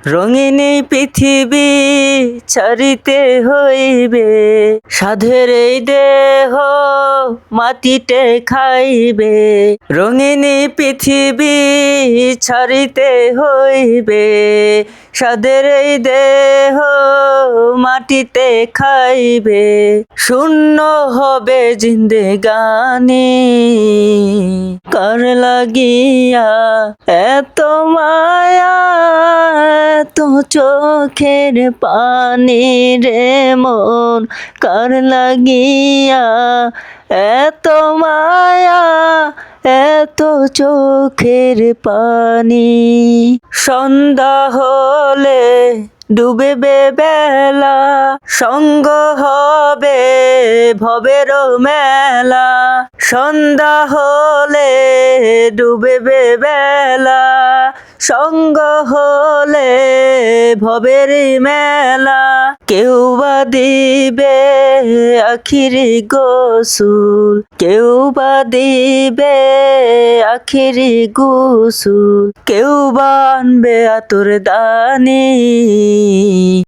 রঙিনী পৃথিবী ছাড়িতে হইবে, সাধের এই দেহ মাটিতে খাইবে। রঙিনী পৃথিবী ছাড়িতে হইবে, সাধের এই দেহ মাটিতে খাইবে। শূন্য হবে জিন্দেগানি, কার লাগিয়া এত মায়া, এত চোখের পানি রে মন, কার লাগিয়া এত মায়া, এত চোখের পানি। সন্ধ্যা হলে ডুবেবে বেলা, সঙ্গ হবে ভবের মেলা। সন্ধ্যা হলে ডুবেবে বেলা, সঙ্গ হলে ভবের মেলা। কেউ বা দিবে আখিরি গোসুল, কেউ বা দিবে আখিরি গোসুল, কেউ বা আনবে আতর দানি।